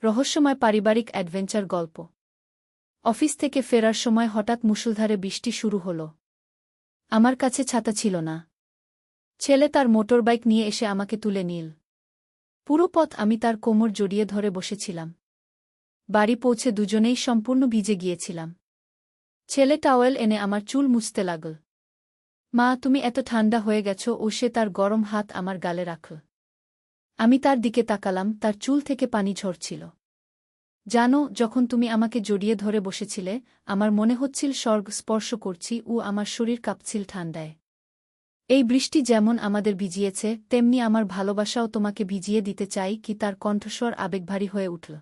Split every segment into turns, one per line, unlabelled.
রহস্যময় পারিবারিক অ্যাডভেঞ্চার গল্প। অফিস থেকে ফেরার সময় হঠাৎ মুষলধারে বৃষ্টি শুরু হল। আমার কাছে ছাতা ছিল না। ছেলে তার মোটরবাইক নিয়ে এসে আমাকে তুলে নিল। পুরো পথ আমি তার কোমর জড়িয়ে ধরে বসেছিলাম। বাড়ি পৌঁছে দুজনেই সম্পূর্ণ ভিজে গিয়েছিলাম। ছেলে টাওয়েল এনে আমার চুল মুছতে লাগল। মা, তুমি এত ঠান্ডা হয়ে গেছ, ও সে তার গরম হাত আমার গালে রাখল। আমি তার দিকে তাকালাম, তার চুল থেকে পানি ঝরছিল। জানো, যখন তুমি আমাকে জড়িয়ে ধরে বসেছিলে, আমার মনে হচ্ছিল স্বর্গ স্পর্শ করছি ও আমার শরীর কাঁপছিল ঠান্ডায়। এই বৃষ্টি যেমন আমাদের ভিজিয়েছে, তেমনি আমার ভালোবাসাও তোমাকে ভিজিয়ে দিতে চাই। কি তার কণ্ঠস্বর আবেগভারী হয়ে উঠল।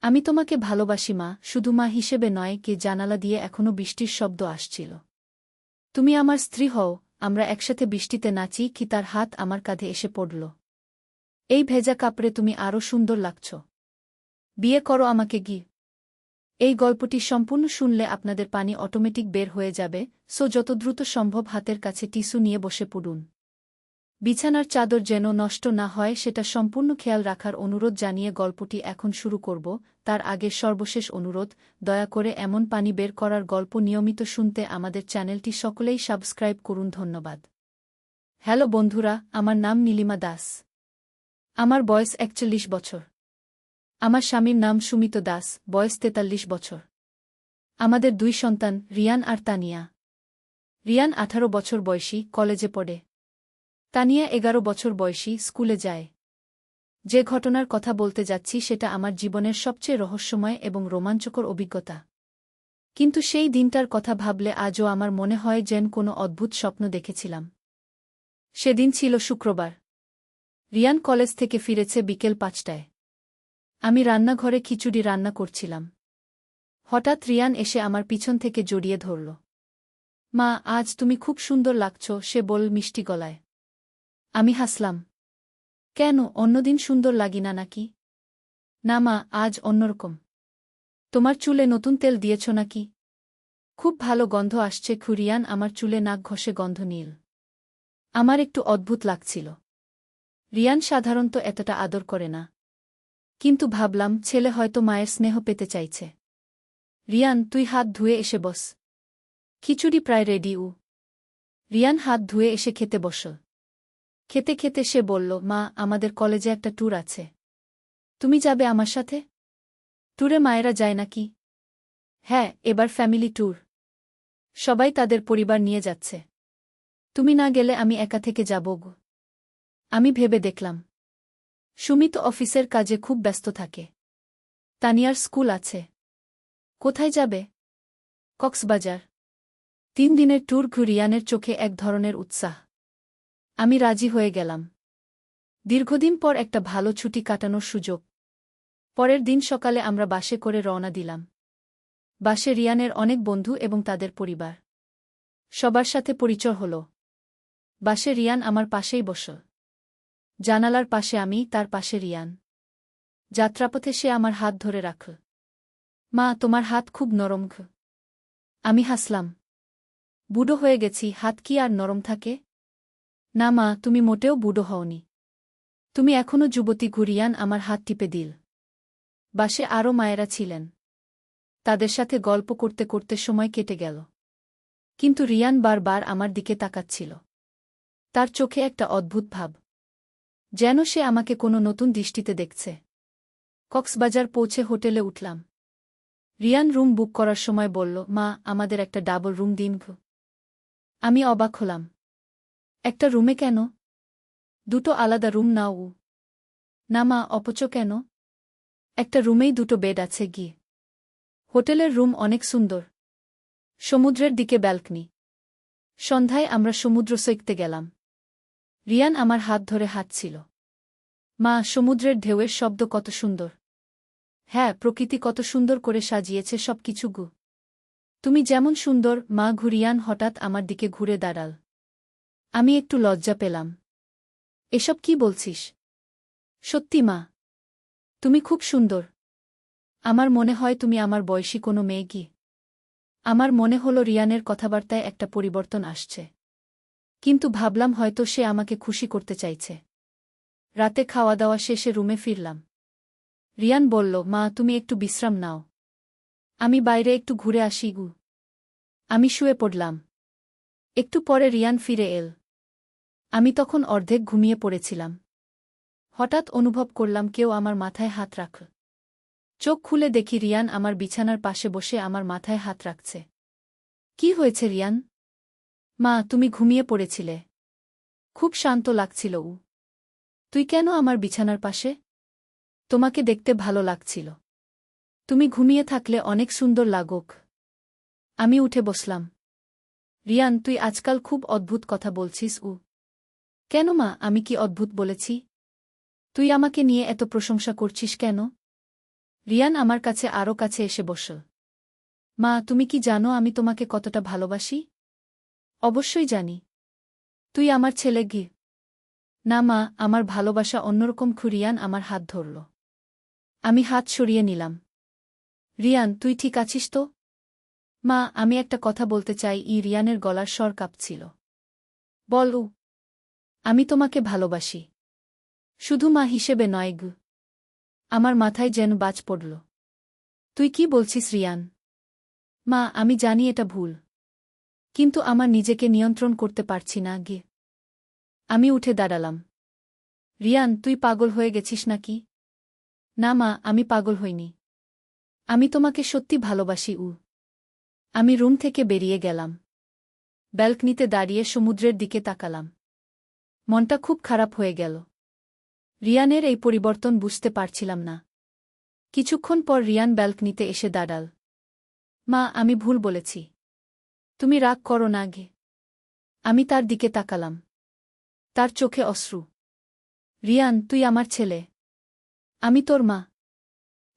আমি তোমাকে ভালোবাসি মা, শুধু মা হিসেবে নয়। কে জানালা দিয়ে এখনো বৃষ্টির শব্দ আসছিল। তুমি আমার স্ত্রী হও, আমরা একসাথে বৃষ্টিতে নাচি। কি তার হাত আমার কাঁধে এসে পড়ল। এই ভেজা কাপড়ে তুমি আরও সুন্দর লাগছ। বিয়ে করো আমাকে গি। এই গল্পটি সম্পূর্ণ শুনলে আপনাদের পানি অটোমেটিক বের হয়ে যাবে, সো যত দ্রুত সম্ভব হাতের কাছে টিস্যু নিয়ে বসে পড়ুন। বিছানার চাদর যেন নষ্ট না হয় সেটা সম্পূর্ণ খেয়াল রাখার অনুরোধ জানিয়ে গল্পটি এখন শুরু করব। তার আগে সর্বশেষ অনুরোধ, দয়া করে এমন পানি বের করার গল্প নিয়মিত শুনতে আমাদের চ্যানেলটি সকলেই সাবস্ক্রাইব করুন। ধন্যবাদ। হ্যালো বন্ধুরা, আমার নাম নীলিমা দাস। আমার বয়স ৪১ বছর। আমার স্বামীর নাম সুমিত দাস, বয়স ৪৩ বছর। আমাদের ২ সন্তান, রিয়ান আর তানিয়া। রিয়ান ১৮ বছর বয়সী, কলেজে পড়ে। তানিয়া ১১ বছর বয়সী, স্কুলে যায়। যে ঘটনার কথা বলতে যাচ্ছি সেটা আমার জীবনের সবচেয়ে রহস্যময় এবং রোমাঞ্চকর অভিজ্ঞতা। কিন্তু সেই দিনটার কথা ভাবলে আজও আমার মনে হয় যেন কোনো অদ্ভুত স্বপ্ন দেখেছিলাম। সেদিন ছিল শুক্রবার। রিয়ান কলেজ থেকে ফিরেছে বিকেল ৫টায়। আমি রান্নাঘরে খিচুড়ি রান্না করছিলাম। হঠাৎ রিয়ান এসে আমার পিছন থেকে জড়িয়ে ধরল। মা, আজ তুমি খুব সুন্দর লাগছ, সে বলল মিষ্টি গলায়। আমি হাসলাম। কেন, অন্যদিন সুন্দর লাগি না নাকি? না মা, আজ অন্যরকম। তোমার চুলে নতুন তেল দিয়েছ নাকি? খুব ভালো গন্ধ আসছে। রিয়ান আমার চুলে নাক ঘষে গন্ধ নিল। আমার একটু অদ্ভুত লাগছিল। রিয়ান সাধারণত এতটা আদর করে না। কিন্তু ভাবলাম ছেলে হয়তো মায়ের স্নেহ পেতে চাইছে। রিয়ান, তুই হাত ধুয়ে এসে বস। খিচুড়ি প্রায় রেডি। রিয়ান হাত ধুয়ে এসে খেতে বসল। খেতে খেতে সে বলল, মা, আমাদের কলেজে একটা ট্যুর আছে। তুমি যাবে আমার সাথে? ট্যুরে মায়েরা যায় নাকি? হ্যাঁ, এবার ফ্যামিলি ট্যুর। সবাই তাদের পরিবার নিয়ে যাচ্ছে। তুমি না গেলে আমি একা থেকে যাব গো। আমি ভেবে দেখলাম। সুমিত অফিসের কাজে খুব ব্যস্ত থাকে। তানিয়ার স্কুল আছে। কোথায় যাবে? কক্সবাজার। ৩ দিনের ট্যুর। রিয়ানের চোখে এক ধরনের উৎসাহ। আমি রাজি হয়ে গেলাম। দীর্ঘদিন পর একটা ভালো ছুটি কাটানোর সুযোগ। পরের দিন সকালে আমরা বাসে করে রওনা দিলাম। বাসে রিয়ানের অনেক বন্ধু এবং তাদের পরিবার। সবার সাথে পরিচয় হল। বাসে রিয়ান আমার পাশেই বসল। জানালার পাশে আমি, তার পাশে রিয়ান। যাত্রাপথে সে আমার হাত ধরে রাখল। মা, তোমার হাত খুব নরম। আমি হাসলাম। বুড়ো হয়ে গেছি, হাত কি আর নরম থাকে? না মা, তুমি মোটেও বুড়ো হওনি। তুমি এখনও যুবতী। রিয়ান আমার হাত টিপে দিল। বাসে আরও মায়েরা ছিলেন। তাদের সাথে গল্প করতে করতে সময় কেটে গেল। কিন্তু রিয়ান বারবার আমার দিকে তাকাচ্ছিল। তার চোখে একটা অদ্ভুত ভাব। যেন সে আমাকে কোনো নতুন দৃষ্টিতে দেখছে। কক্সবাজার পৌঁছে হোটেলে উঠলাম। রিয়ান রুম বুক করার সময় বলল, মা, আমাদের একটা ডাবল রুম দিন। আমি অবাক হলাম। একটা রুমে কেন? 2টো আলাদা রুম নাও। না মা, অপচ কেন? একটা রুমেই 2টো বেড আছে গিয়ে। হোটেলের রুম অনেক সুন্দর। সমুদ্রের দিকে ব্যালকনি। সন্ধ্যায় আমরা সমুদ্র সৈকতে গেলাম। রিয়ান আমার হাত ধরে হাঁটছিল। মা, সমুদ্রের ঢেউয়ের শব্দ কত সুন্দর। হ্যাঁ, প্রকৃতি কত সুন্দর করে সাজিয়েছে সবকিছু গু। তুমি যেমন সুন্দর মা। রিয়ান হঠাৎ আমার দিকে ঘুরে দাঁড়াল। আমি একটু লজ্জা পেলাম। এসব কি বলছিস? সত্যি মা, তুমি খুব সুন্দর। আমার মনে হয় তুমি আমার বয়সী কোনো মেয়ে কি। আমার মনে হল রিয়ানের কথাবার্তায় একটা পরিবর্তন আসছে। কিন্তু ভাবলাম হয়তো সে আমাকে খুশি করতে চাইছে। রাতে খাওয়া দাওয়া শেষে রুমে ফিরলাম। রিয়ান বলল, মা তুমি একটু বিশ্রাম নাও। আমি বাইরে একটু ঘুরে আসি গু। আমি শুয়ে পড়লাম। একটু পরে রিয়ান ফিরে এল। আমি তখন অর্ধেক ঘুমিয়ে পড়েছিলাম। হঠাৎ অনুভব করলাম কেউ আমার মাথায় হাত রাখল। চোখ খুলে দেখি রিয়ান আমার বিছানার পাশে বসে আমার মাথায় হাত রাখছে। কি হয়েছে রিয়ান? মা তুমি ঘুমিয়ে পড়েছিলে। খুব শান্ত লাগছিল। তুই কেন আমার বিছানার পাশে? তোমাকে দেখতে ভালো লাগছিল। তুমি ঘুমিয়ে থাকলে অনেক সুন্দর লাগোক। আমি উঠে বসলাম। রিয়ান তুই আজকাল খুব অদ্ভুত কথা বলছিস। কেন মা, আমি কি অদ্ভুত বলেছি? তুই আমাকে নিয়ে এত প্রশংসা করছিস কেন? রিয়ান আমার কাছে আরও কাছে এসে বসল। মা তুমি কি জানো আমি তোমাকে কতটা ভালোবাসি? অবশ্যই জানি। তুই আমার ছেলে গি। না মা, আমার ভালোবাসা অন্যরকম। রিয়ান আমার হাত ধরল। আমি হাত সরিয়ে নিলাম। রিয়ান তুই ঠিক আছিস তো? মা আমি একটা কথা বলতে চাই। রিয়ানের গলার স্বর কাঁপছিল। বল। আমি তোমাকে ভালোবাসি। শুধু মা হিসেবে নয় গু। আমার মাথায় যেন বাজ পড়ল। তুই কি বলছিস রিয়ান? মা আমি জানি এটা ভুল। কিন্তু আমার নিজেকে নিয়ন্ত্রণ করতে পারছি না গে। আমি উঠে দাঁড়ালাম। রিয়ান তুই পাগল হয়ে গেছিস নাকি? না মা, আমি পাগল হইনি। আমি তোমাকে সত্যি ভালোবাসি। আমি রুম থেকে বেরিয়ে গেলাম। ব্যালকনিতে দাঁড়িয়ে সমুদ্রের দিকে তাকালাম। মনটা খুব খারাপ হয়ে গেল। রিয়ানের এই পরিবর্তন বুঝতে পারছিলাম না। কিছুক্ষণ পর রিয়ান ব্যালকনিতে এসে দাঁড়াল। মা আমি ভুল বলেছি। তুমি রাগ করো না গে। আমি তার দিকে তাকালাম। তার চোখে অশ্রু। রিয়ান তুই আমার ছেলে। আমি তোর মা।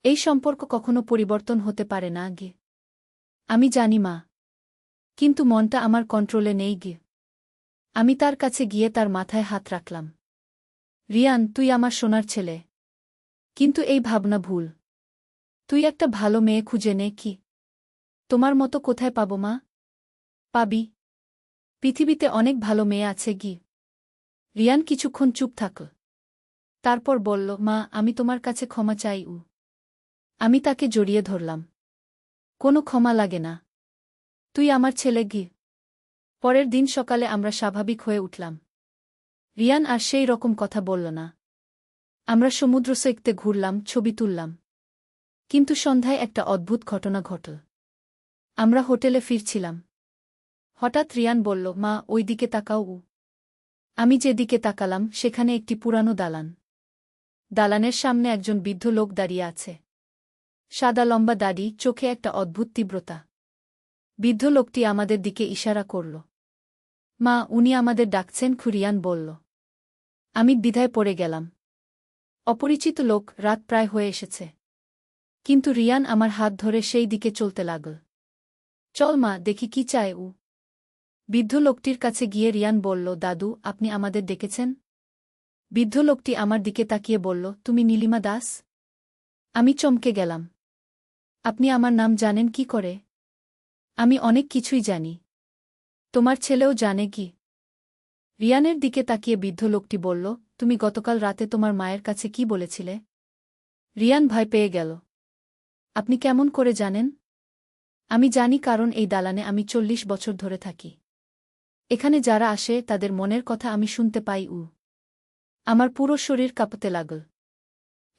এই সম্পর্ক কখনো পরিবর্তন হতে পারে না গে। আমি জানি মা। কিন্তু মনটা আমার কন্ট্রোলে নেই গে। আমি তার কাছে গিয়ে তার মাথায় হাত রাখলাম। রিয়ান তুই আমার সোনার ছেলে। কিন্তু এই ভাবনা ভুল। তুই একটা ভালো মেয়ে খুঁজে নে। কি তোমার মতো কোথায় পাবো মা? পাবি। পৃথিবীতে অনেক ভালো মেয়ে আছে গি। রিয়ান কিছুক্ষণ চুপ থাকল। তারপর বলল, মা আমি তোমার কাছে ক্ষমা চাই। আমি তাকে জড়িয়ে ধরলাম। কোনো ক্ষমা লাগে না। তুই আমার ছেলে গি। পরের দিন সকালে আমরা স্বাভাবিক হয়ে উঠলাম। রিয়ান আর সেই রকম কথা বলল না। আমরা সমুদ্র সৈকতে ঘুরলাম, ছবি তুললাম। কিন্তু সন্ধ্যায় একটা অদ্ভুত ঘটনা ঘটল। আমরা হোটেলে ফিরছিলাম। হঠাৎ রিয়ান বলল, মা ওই দিকে তাকাও। আমি যেদিকে তাকালাম সেখানে একটি পুরানো দালান। দালানের সামনে একজন বৃদ্ধ লোক দাঁড়িয়ে আছে। সাদা লম্বা দাড়ি, চোখে একটা অদ্ভুত তীব্রতা। বৃদ্ধ লোকটি আমাদের দিকে ইশারা করল। মা উনি আমাদের ডাকছেন। রিয়ান বলল। আমি দ্বিধায় পড়ে গেলাম। অপরিচিত লোক, রাত প্রায় হয়ে এসেছে। কিন্তু রিয়ান আমার হাত ধরে সেই দিকে চলতে লাগল। চল মা দেখি কি চায়। বৃদ্ধ লোকটির কাছে গিয়ে রিয়ান বলল, দাদু আপনি আমাদের ডেকেছেন? বৃদ্ধ লোকটি আমার দিকে তাকিয়ে বলল, তুমি নীলিমা দাস? আমি চমকে গেলাম। আপনি আমার নাম জানেন কি করে? আমি অনেক কিছুই জানি। তোমার ছেলেও জানে কি? রিয়ানের দিকে তাকিয়ে বৃদ্ধ লোকটি বলল, তুমি গতকাল রাতে তোমার মায়ের কাছে কি বলেছিলে? রিয়ান ভয় পেয়ে গেল। আপনি কেমন করে জানেন? আমি জানি, কারণ এই দালানে আমি 40 বছর ধরে থাকি। এখানে যারা আসে তাদের মনের কথা আমি শুনতে পাই। আমার পুরো শরীর কাঁপতে লাগল।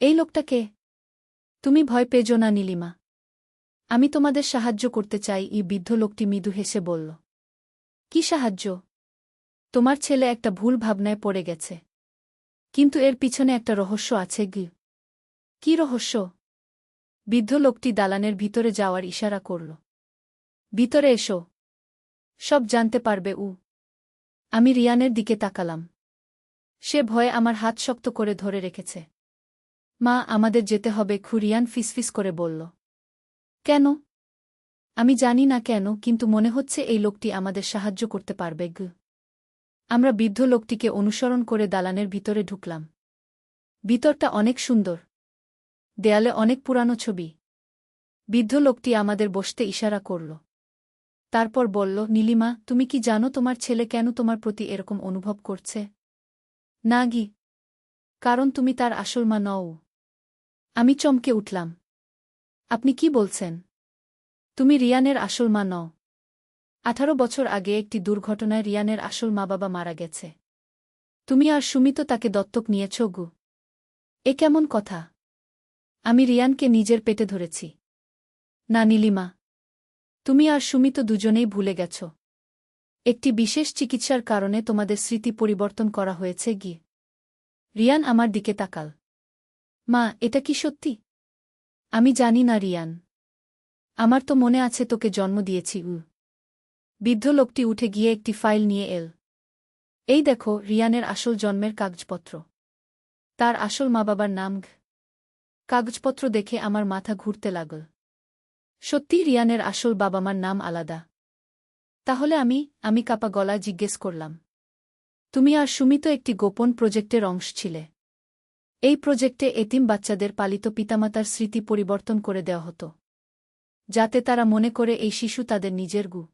এই লোকটা কে? তুমি ভয় পেজো না নীলিমা। আমি তোমাদের সাহায্য করতে চাই। বৃদ্ধ লোকটি মৃদু হেসে বলল। কি সাহায্য? তোমার ছেলে একটা ভুল ভাবনায় পড়ে গেছে। কিন্তু এর পিছনে একটা রহস্য আছে গি। কি রহস্য? বৃদ্ধ লোকটি দালানের ভিতরে যাওয়ার ইশারা করল। ভিতরে এসো। সব জানতে পারবে। আমি রিয়ানের দিকে তাকালাম। সে ভয়ে আমার হাত শক্ত করে ধরে রেখেছে। মা আমাদের যেতে হবে। রিয়ান ফিসফিস করে বলল। কেন? আমি জানি না কেন, কিন্তু মনে হচ্ছে এই লোকটি আমাদের সাহায্য করতে পারবে। আমরা বৃদ্ধ লোকটিকে অনুসরণ করে দালানের ভিতরে ঢুকলাম। ভিতরটা অনেক সুন্দর। দেয়ালে অনেক পুরানো ছবি। বৃদ্ধ লোকটি আমাদের বসতে ইশারা করল। তারপর বলল, নীলিমা তুমি কি জানো তোমার ছেলে কেন তোমার প্রতি এরকম অনুভব করছে? না গি। কারণ তুমি তার আসল মা নও। আমি চমকে উঠলাম। আপনি কি বলছেন? তুমি রিয়ানের আসল মা নও। 18 বছর আগে একটি দুর্ঘটনায় রিয়ানের আসল মা-বাবা মারা গেছে। তুমি আর সুমিত তাকে দত্তক নিয়েছ গু। এ কেমন কথা? আমি রিয়ানকে নিজের পেটে ধরেছি। না নীলিমা, তুমি আর সুমিত দুজনেই ভুলে গেছ। একটি বিশেষ চিকিৎসার কারণে তোমাদের স্মৃতি পরিবর্তন করা হয়েছে গি। রিয়ান আমার দিকে তাকাল। মা, এটা কি সত্যি? আমি জানি না রিয়ান। আমার তো মনে আছে তোকে জন্ম দিয়েছি। বৃদ্ধ লোকটি উঠে গিয়ে একটি ফাইল নিয়ে এল। এই দেখো রিয়ানের আসল জন্মের কাগজপত্র। তার আসল মা-বাবার নাম ঘ। কাগজপত্র দেখে আমার মাথা ঘুরতে লাগল। সত্যি রিয়ানের আসল বাবা-মার নাম আলাদা। তাহলে আমি কাপা গলায় জিজ্ঞেস করলাম। তুমি আর সুমিত একটি গোপন প্রজেক্টের অংশ ছিলে। এই প্রজেক্টে এতিম বাচ্চাদের পালিত পিতামাতার স্মৃতি পরিবর্তন করে দেওয়া হতো, যাতে তারা মনে করে এই শিশু তাদের নিজের গু।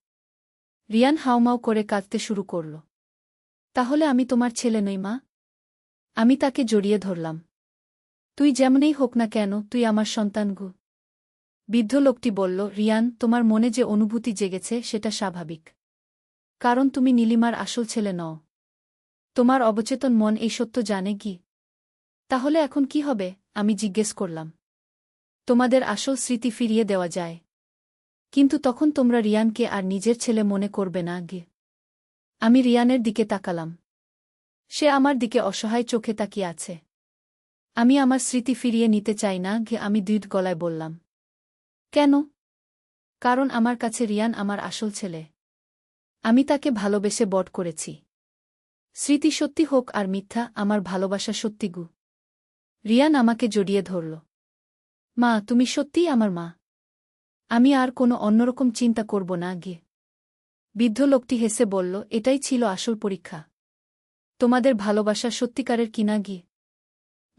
রিয়ান হাউমাউ করে কাঁদতে শুরু করল। তাহলে আমি তোমার ছেলে নই মা? আমি তাকে জড়িয়ে ধরলাম। তুই যেমনই হোক না কেন, তুই আমার সন্তান গু। বৃদ্ধ লোকটি বলল, রিয়ান, তোমার মনে যে অনুভূতি জেগেছে সেটা স্বাভাবিক। কারণ তুমি নীলিমার আসল ছেলে নও। তোমার অবচেতন মন এই সত্য জানে কি? তাহলে এখন কি হবে? আমি জিজ্ঞেস করলাম। তোমাদের আসল স্মৃতি ফিরিয়ে দেওয়া যায়, কিন্তু তখন তোমরা রিয়ানকে আর নিজের ছেলে মনে করবে না গে। আমি রিয়ানের দিকে তাকালাম। সে আমার দিকে অসহায় চোখে তাকিয়ে আছে। আমি আমার স্মৃতি ফিরিয়ে নিতে চাই না গে, আমি দৃঢ় গলায় বললাম। কেন? কারণ আমার কাছে রিয়ান আমার আসল ছেলে। আমি তাকে ভালোবেসে বড় করেছি। স্মৃতি সত্যি হোক আর মিথ্যা, আমার ভালোবাসা সত্যি গু। রিয়ান আমাকে জড়িয়ে ধরল। মা, তুমি সত্যিই আমার মা। আমি আর কোনো অন্যরকম চিন্তা করব না গে। বৃদ্ধ লোকটি হেসে বলল, এটাই ছিল আসল পরীক্ষা। তোমাদের ভালোবাসা সত্যিকারের কিনা গে।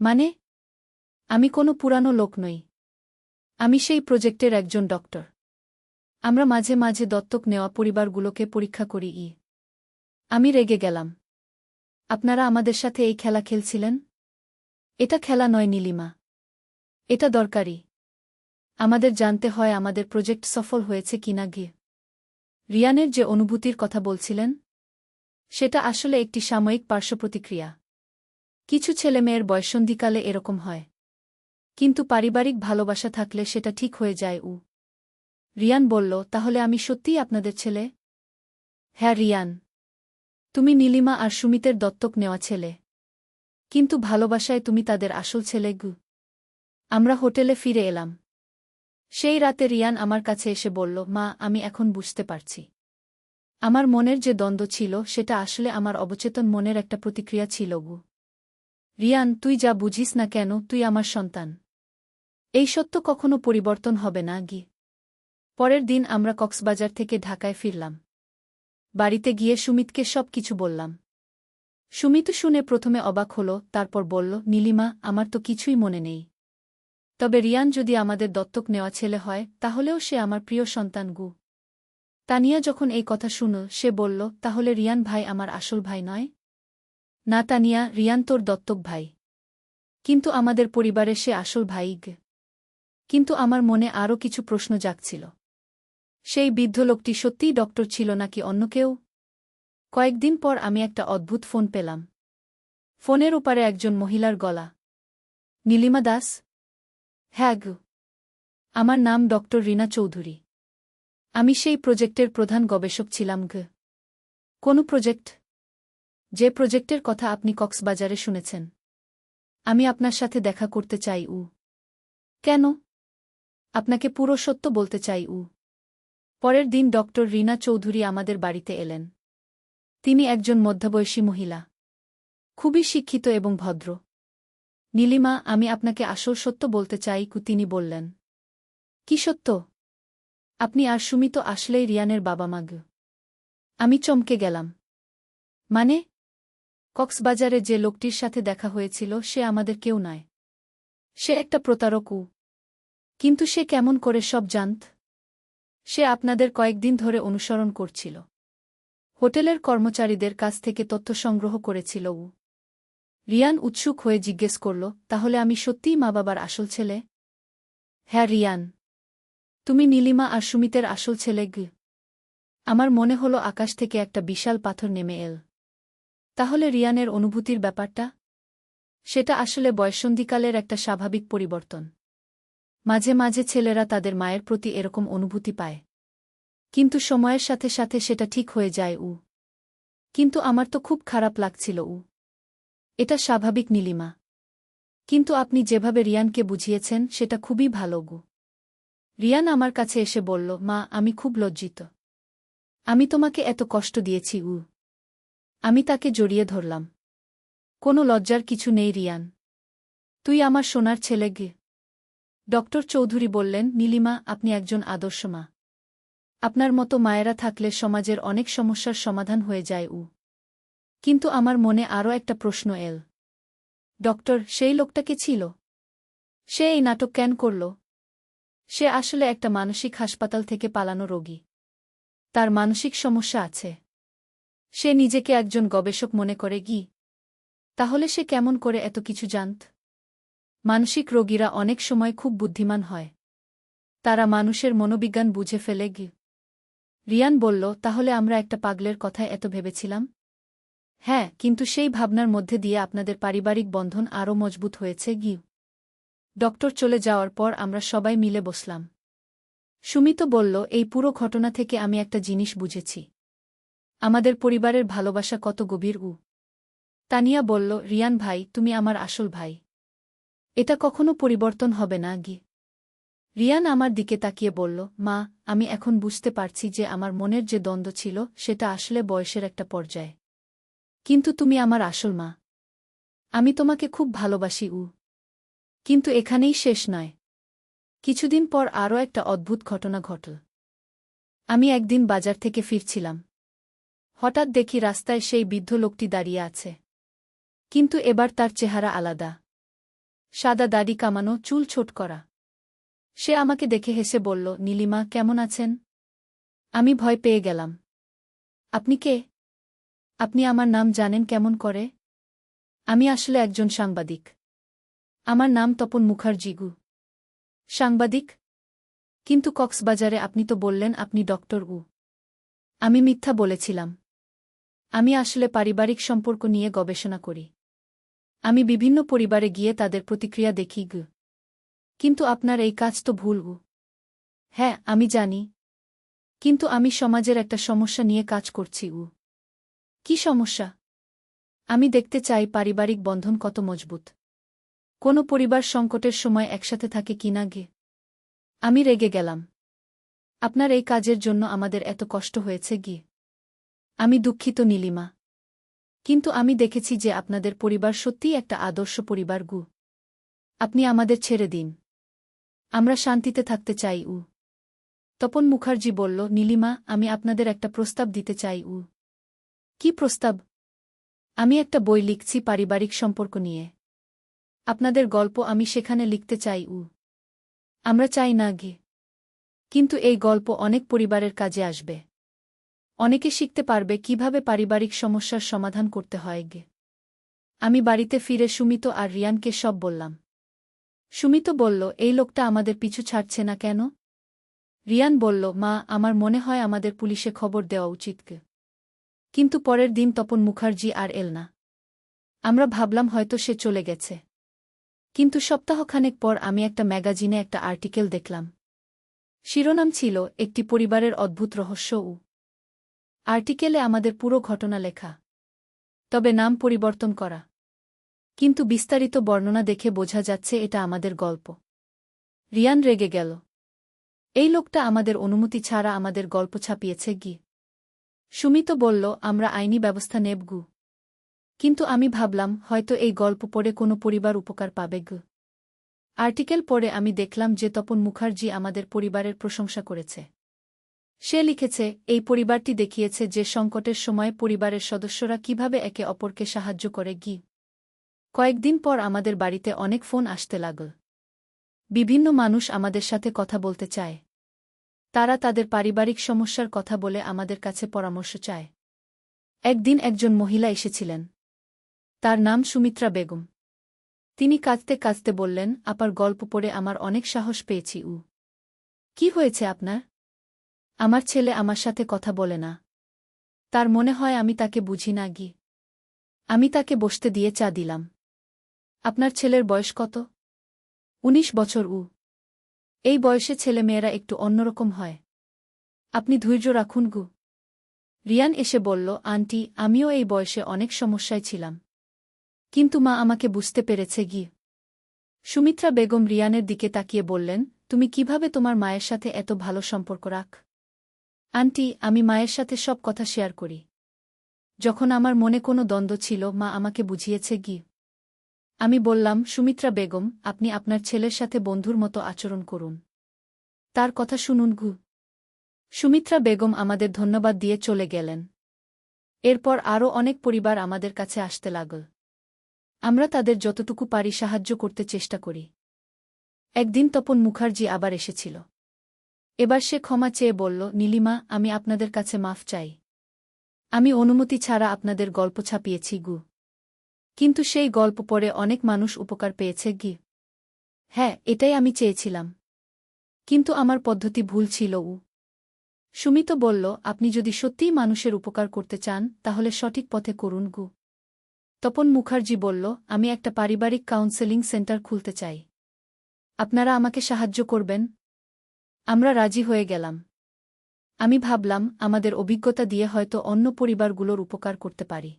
মানে? আমি কোনো পুরানো লোক নই। আমি সেই প্রজেক্টের একজন ডক্টর। আমরা মাঝে মাঝে দত্তক নেওয়া পরিবারগুলোকে পরীক্ষা করি। আমি রেগে গেলাম। আপনারা আমাদের সাথে এই খেলা খেলছিলেন? এটা খেলা নয় নীলিমা। এটা দরকারি। আমাদের জানতে হয় আমাদের প্রজেক্ট সফল হয়েছে কিনা গে। রিয়ানের যে অনুভূতির কথা বলছিলেন, সেটা আসলে একটি সাময়িক পার্শ্বপ্রতিক্রিয়া। কিছু ছেলেমেয়ের বয়ঃসন্ধিকালে এরকম হয়, কিন্তু পারিবারিক ভালোবাসা থাকলে সেটা ঠিক হয়ে যায়। রিয়ান বলল, তাহলে আমি সত্যিই আপনাদের ছেলে? হ্যাঁ রিয়ান, তুমি নীলিমা আর সুমিতের দত্তক নেওয়া ছেলে। কিন্তু ভালোবাসায় তুমি তাদের আসল ছেলে গু। আমরা হোটেলে ফিরে এলাম। সেই রাতে রিয়ান আমার কাছে এসে বলল, মা, আমি এখন বুঝতে পারছি। আমার মনের যে দ্বন্দ্ব ছিল সেটা আসলে আমার অবচেতন মনের একটা প্রতিক্রিয়া ছিল গু। রিয়ান, তুই যা বুঝিস না কেন, তুই আমার সন্তান। এই সত্য কখনো পরিবর্তন হবে না গি। পরের দিন আমরা কক্সবাজার থেকে ঢাকায় ফিরলাম। বাড়িতে গিয়ে সুমিতকে সব কিছু বললাম। সুমিত শুনে প্রথমে অবাক হল, তারপর বলল, নীলিমা, আমার তো কিছুই মনে নেই। তবে রিয়ান যদি আমাদের দত্তক নেওয়া ছেলে হয়, তাহলেও সে আমার প্রিয় সন্তান গু। তানিয়া যখন এই কথা শুনল, সে বলল, তাহলে রিয়ান ভাই আমার আসল ভাই নয়? না তানিয়া, রিয়ান তোর দত্তক ভাই। কিন্তু আমাদের পরিবারে সে আসল ভাই গে। কিন্তু আমার মনে আরও কিছু প্রশ্ন জাগছিল। সেই বৃদ্ধ লোকটি সত্যিই ডক্টর ছিল নাকি অন্য কেউ? কয়েকদিন পর আমি একটা অদ্ভুত ফোন পেলাম। ফোনের ওপারে একজন মহিলার গলা। নীলিমা দাস? হ্যাঁ গো। আমার নাম ডক্টর রিনা চৌধুরী। আমি সেই প্রজেক্টের প্রধান গবেষক ছিলাম গ। কোন প্রজেক্ট? যে প্রজেক্টের কথা আপনি কক্সবাজারে শুনেছেন। আমি আপনার সাথে দেখা করতে চাই। কেন? আপনাকে পুরো সত্য বলতে চাই। পরের দিন ডক্টর রিনা চৌধুরী আমাদের বাড়িতে এলেন। তিনি একজন মধ্যবয়সী মহিলা, খুবই শিক্ষিত এবং ভদ্র। নীলিমা, আমি আপনাকে আসল সত্য বলতে চাই। তিনি বললেন। কি সত্য? আপনি আর সুমিত আসলেই রিয়ানের বাবা মা গ। আমি চমকে গেলাম। মানে? কক্সবাজারে যে লোকটির সাথে দেখা হয়েছিল সে আমাদের কেউ নয়। সে একটা প্রতারক। কিন্তু সে কেমন করে সব জানত? সে আপনাদের কয়েকদিন ধরে অনুসরণ করছিল। হোটেলের কর্মচারীদের কাছ থেকে তথ্য সংগ্রহ করেছিল। রিয়ান উৎসুক হয়ে জিজ্ঞেস করল, তাহলে আমি সত্যিই মা বাবার আসল ছেলে? হ্যাঁ রিয়ান, তুমি নীলিমা আর সুমিতের আসল ছেলে। আমার মনে হলো আকাশ থেকে একটা বিশাল পাথর নেমে এল। তাহলে রিয়ানের অনুভূতির ব্যাপারটা? সেটা আসলে বয়ঃসন্ধিকালের একটা স্বাভাবিক পরিবর্তন। মাঝে মাঝে ছেলেরা তাদের মায়ের প্রতি এরকম অনুভূতি পায়, কিন্তু সময়ের সাথে সাথে সেটা ঠিক হয়ে যায়। কিন্তু আমার তো খুব খারাপ লাগছিল। এটা স্বাভাবিক নীলিমা, কিন্তু আপনি যেভাবে রিয়ানকে বুঝিয়েছেন সেটা খুবই ভালো। রিয়ান আমার কাছে এসে বলল, মা আমি খুব লজ্জিত, আমি তোমাকে এত কষ্ট দিয়েছি। আমি তাকে জড়িয়ে ধরলাম। কোনো লজ্জার কিছু নেই রিয়ান, তুই আমার সোনার ছেলে। ডক্টর চৌধুরী বললেন, নীলিমা আপনি একজন আদর্শ মা। আপনার মতো মায়েরা থাকলে সমাজের অনেক সমস্যার সমাধান হয়ে যায়। কিন্তু আমার মনে আরও একটা প্রশ্ন এল। ডক্টর, সেই লোকটা কে ছিল? সে এই নাটক কেন করল? সে আসলে একটা মানসিক হাসপাতাল থেকে পালানো রোগী। তার মানসিক সমস্যা আছে। সে নিজেকে একজন গবেষক মনে করে। তাহলে সে কেমন করে এত কিছু জানত? মানসিক রোগীরা অনেক সময় খুব বুদ্ধিমান হয়। তারা মানুষের মনোবিজ্ঞান বুঝে ফেলে। রিয়ান বলল, তাহলে আমরা একটা পাগলের কথায় এত ভেবেছিলাম? হ্যাঁ, কিন্তু সেই ভাবনার মধ্যে দিয়ে আপনাদের পারিবারিক বন্ধন আরও মজবুত হয়েছে। ডক্টর চলে যাওয়ার পর আমরা সবাই মিলে বসলাম। সুমিত বলল, এই পুরো ঘটনা থেকে আমি একটা জিনিস বুঝেছি, আমাদের পরিবারের ভালোবাসা কত গভীর। তানিয়া বলল, রিয়ান ভাই, তুমি আমার আসল ভাই। এটা কখনো পরিবর্তন হবে না। রিয়ান আমার দিকে তাকিয়ে বলল, মা আমি এখন বুঝতে পারছি যে আমার মনের যে দ্বন্দ্ব ছিল সেটা আসলে বয়সের একটা পর্যায়ে। কিন্তু তুমি আমার আসল মা। আমি তোমাকে খুব ভালোবাসি। কিন্তু এখানেই শেষ নয়। কিছুদিন পর আরও একটা অদ্ভুত ঘটনা ঘটল। আমি একদিন বাজার থেকে ফিরছিলাম। হঠাৎ দেখি রাস্তায় সেই বৃদ্ধ লোকটি দাঁড়িয়ে আছে। কিন্তু এবার তার চেহারা আলাদা। সাদা দাড়ি কামানো, চুল ছোট করা। সে আমাকে দেখে হেসে বলল, নীলিমা কেমন আছেন? আমি ভয় পেয়ে গেলাম। আপনি কে? আপনি আমার নাম জানেন কেমন করে? আমি আসলে একজন সাংবাদিক। আমার নাম তপন মুখার্জি। সাংবাদিক? কিন্তু কক্সবাজারে আপনি তো বললেন আপনি ডক্টর। আমি মিথ্যা বলেছিলাম। আমি আসলে পারিবারিক সম্পর্ক নিয়ে গবেষণা করি। আমি বিভিন্ন পরিবারে গিয়ে তাদের প্রতিক্রিয়া দেখি। কিন্তু আপনার এই কাজ তো ভুল। হ্যাঁ আমি জানি, কিন্তু আমি সমাজের একটা সমস্যা নিয়ে কাজ করছি। কি সমস্যা? আমি দেখতে চাই পারিবারিক বন্ধন কত মজবুত। কোনো পরিবার সংকটের সময় একসাথে থাকে কিনা। আমি রেগে গেলাম। আপনার এই কাজের জন্য আমাদের এত কষ্ট হয়েছে। আমি দুঃখিত নীলিমা, কিন্তু আমি দেখেছি যে আপনাদের পরিবার সত্যিই একটা আদর্শ পরিবার। আপনি আমাদের ছেড়ে দিন, আমরা শান্তিতে থাকতে চাই। তপন মুখার্জি বলল, নীলিমা আমি আপনাদের একটা প্রস্তাব দিতে চাই। কি প্রস্তাব? আমি একটা বই লিখছি পারিবারিক সম্পর্ক নিয়ে। আপনাদের গল্প আমি সেখানে লিখতে চাই। আমরা চাই না। কিন্তু এই গল্প অনেক পরিবারের কাজে আসবে। অনেকে শিখতে পারবে কিভাবে পারিবারিক সমস্যার সমাধান করতে হয়। আমি বাড়িতে ফিরে সুমিত আর রিয়ানকে সব বললাম। সুমিত বলল, এই লোকটা আমাদের পিছু ছাড়ছে না কেন? রিয়ান বলল, মা আমার মনে হয় আমাদের পুলিশে খবর দেওয়া উচিত। কিন্তু পরের দিন তপন মুখার্জি আর এল না। আমরা ভাবলাম হয়তো সে চলে গেছে। কিন্তু সপ্তাহখানেক পর আমি একটা ম্যাগাজিনে একটা আর্টিকেল দেখলাম। শিরোনাম ছিল, একটি পরিবারের অদ্ভুত রহস্য। আর্টিকেলে আমাদের পুরো ঘটনা লেখা, তবে নাম পরিবর্তন করা। কিন্তু বিস্তারিত বর্ণনা দেখে বোঝা যাচ্ছে এটা আমাদের গল্প। রিয়ান রেগে গেল। এই লোকটা আমাদের অনুমতি ছাড়া আমাদের গল্প ছাপিয়েছে। সুমিত বলল, আমরা আইনি ব্যবস্থা নেব। কিন্তু আমি ভাবলাম হয়তো এই গল্প পড়ে কোনো পরিবার উপকার পাবে। আর্টিকেল পড়ে আমি দেখলাম যে তপন মুখার্জি আমাদের পরিবারের প্রশংসা করেছে। সে লিখেছে, এই পরিবারটি দেখিয়েছে যে সংকটের সময় পরিবারের সদস্যরা কিভাবে একে অপরকে সাহায্য করে। কয়েকদিন পর আমাদের বাড়িতে অনেক ফোন আসতে লাগল। বিভিন্ন মানুষ আমাদের সাথে কথা বলতে চায়। তারা তাদের পারিবারিক সমস্যার কথা বলে আমাদের কাছে পরামর্শ চায়। একদিন একজন মহিলা এসেছিলেন। তার নাম সুমিত্রা বেগম। তিনি কাঁদতে কাঁদতে বললেন, আপার গল্প পড়ে আমার অনেক সাহস পেয়েছি। কি হয়েছে আপনার? আমার ছেলে আমার সাথে কথা বলে না। তার মনে হয় আমি তাকে বুঝি না। আমি তাকে বসতে দিয়ে চা দিলাম। আপনার ছেলের বয়স কত? ১৯ বছর। এই বয়সে ছেলেমেয়েরা একটু অন্যরকম হয়। আপনি ধৈর্য রাখুন। রিয়ান এসে বলল, আন্টি, আমিও এই বয়সে অনেক সমস্যায় ছিলাম। কিন্তু মা আমাকে বুঝতে পেরেছে। সুমিত্রা বেগম রিয়ানের দিকে তাকিয়ে বললেন, তুমি কিভাবে তোমার মায়ের সাথে এত ভালো সম্পর্ক রাখ? আন্টি, আমি মায়ের সাথে সব কথা শেয়ার করি। যখন আমার মনে কোনো দ্বন্দ্ব ছিল, মা আমাকে বুঝিয়েছে। আমি বললাম, সুমিত্রা বেগম, আপনি আপনার ছেলের সাথে বন্ধুর মতো আচরণ করুন। তার কথা শুনুন। সুমিত্রা বেগম আমাদের ধন্যবাদ দিয়ে চলে গেলেন। এরপর আরও অনেক পরিবার আমাদের কাছে আসতে লাগল। আমরা তাদের যতটুকু পারি সাহায্য করতে চেষ্টা করি। একদিন তপন মুখার্জি আবার এসেছিল। এবার সে ক্ষমা চেয়ে বলল, নীলিমা, আমি আপনাদের কাছে মাফ চাই। আমি অনুমতি ছাড়া আপনাদের গল্প ছাপিয়েছি। কিন্তু সেই গল্প পড়ে অনেক মানুষ উপকার পেয়েছে। হ্যাঁ, এটাই আমি চেয়েছিলাম। কিন্তু আমার পদ্ধতি ভুল ছিল। সুমিত বলল, আপনি যদি সত্যিই মানুষের উপকার করতে চান, তাহলে সঠিক পথে করুন। তপন মুখার্জি বলল, আমি একটা পারিবারিক কাউন্সেলিং সেন্টার খুলতে চাই। আপনারা আমাকে সাহায্য করবেন? আমরা রাজি হয়ে গেলাম। আমি ভাবলাম, আমাদের অভিজ্ঞতা দিয়ে হয়তো অন্য পরিবারগুলোর উপকার করতে পারি।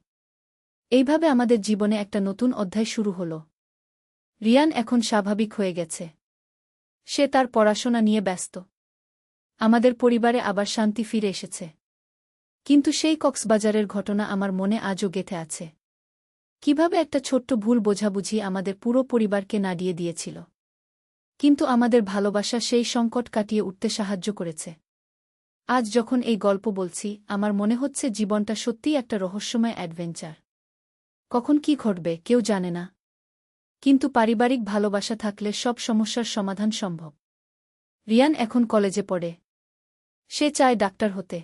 এইভাবে আমাদের জীবনে একটা নতুন অধ্যায় শুরু হল। রিয়ান এখন স্বাভাবিক হয়ে গেছে। সে তার পড়াশোনা নিয়ে ব্যস্ত। আমাদের পরিবারে আবার শান্তি ফিরে এসেছে। কিন্তু সেই কক্সবাজারের ঘটনা আমার মনে আজও গেঁথে আছে। কিভাবে একটা ছোট্ট ভুল বোঝাবুঝি আমাদের পুরো পরিবারকে নাড়িয়ে দিয়েছিল। কিন্তু আমাদের ভালোবাসা সেই সংকট কাটিয়ে উঠতে সাহায্য করেছে। আজ যখন এই গল্প বলছি, আমার মনে হচ্ছে জীবনটা সত্যিই একটা রহস্যময় অ্যাডভেঞ্চার। কখন কি ঘটবে কেউ জানে না। কিন্তু পারিবারিক ভালোবাসা থাকলে সব সমস্যার সমাধান সম্ভব। রিয়ান এখন কলেজে পড়ে। সে চায় ডাক্তার হতে।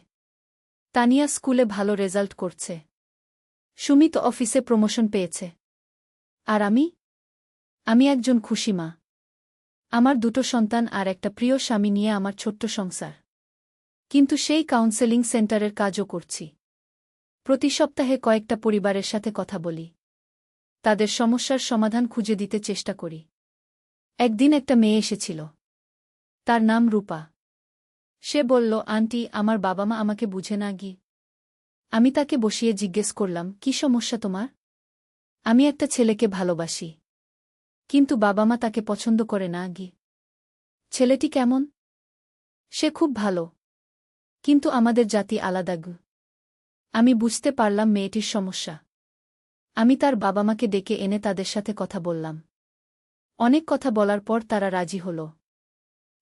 তানিয়া স্কুলে ভালো রেজাল্ট করছে। সুমিত অফিসে প্রমোশন পেয়েছে। আর আমি একজন খুশি মা। আমার 2টো সন্তান আর একটা প্রিয় স্বামী নিয়ে আমার ছোট্ট সংসার। কিন্তু সেই কাউন্সেলিং সেন্টারের কাজও করছি। প্রতি সপ্তাহে কয়েকটা পরিবারের সাথে কথা বলি। তাদের সমস্যার সমাধান খুঁজে দিতে চেষ্টা করি। একদিন একটা মেয়ে এসেছিল। তার নাম রূপা। সে বলল, আন্টি, আমার বাবা মা আমাকে বুঝে না। আমি তাকে বসিয়ে জিজ্ঞেস করলাম, কি সমস্যা তোমার? আমি একটা ছেলেকে ভালোবাসি। কিন্তু বাবা মা তাকে পছন্দ করে না। ছেলেটি কেমন? সে খুব ভালো। কিন্তু আমাদের জাতি আলাদা। আমি বুঝতে পারলাম মেয়েটির সমস্যা। আমি তার বাবা মাকে ডেকে এনে তাদের সাথে কথা বললাম। অনেক কথা বলার পর তারা রাজি হল।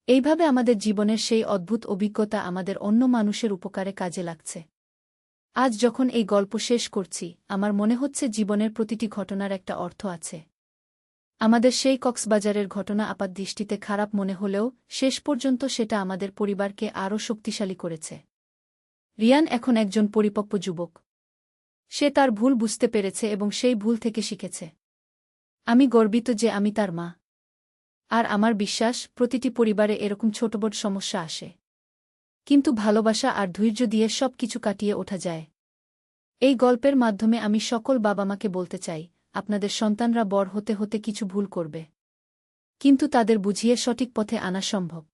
এইভাবে আমাদের জীবনের সেই অদ্ভুত অভিজ্ঞতা আমাদের অন্য মানুষের উপকারে কাজে লাগছে। আজ যখন এই গল্প শেষ করছি, আমার মনে হচ্ছে জীবনের প্রতিটি ঘটনার একটা অর্থ আছে। আমাদের সেই কক্সবাজারের ঘটনা আপাতদৃষ্টিতে খারাপ মনে হলেও শেষ পর্যন্ত সেটা আমাদের পরিবারকে আরও শক্তিশালী করেছে। রিয়ান এখন একজন পরিপক্ব যুবক। সে তার ভুল বুঝতে পেরেছে এবং সেই ভুল থেকে শিখেছে। আমি গর্বিত যে আমি তার মা। আর আমার বিশ্বাস, প্রতিটি পরিবারে এরকম ছোটবড় সমস্যা আসে। কিন্তু ভালোবাসা আর ধৈর্য দিয়ে সব কিছু কাটিয়ে ওঠা যায়। এই গল্পের মাধ্যমে আমি সকল বাবা মাকে বলতে চাই, আপনাদের সন্তানরা বড় হতে হতে কিছু ভুল করবে। কিন্তু তাদের বুঝিয়ে সঠিক পথে আনা সম্ভব।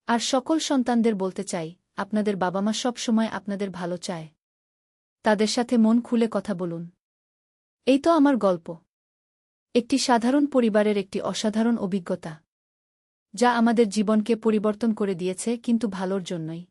আর সকল সন্তানদের বলতে চাই, আপনাদের বাবা মা সব সময় আপনাদের ভালো চায়। তাদের সাথে মন খুলে কথা বলুন। এই তো আমার গল্প। একটি সাধারণ পরিবারের একটি অসাধারণ অভিজ্ঞতা, যা আমাদের জীবনকে পরিবর্তন করে দিয়েছে, কিন্তু ভালোর জন্যই।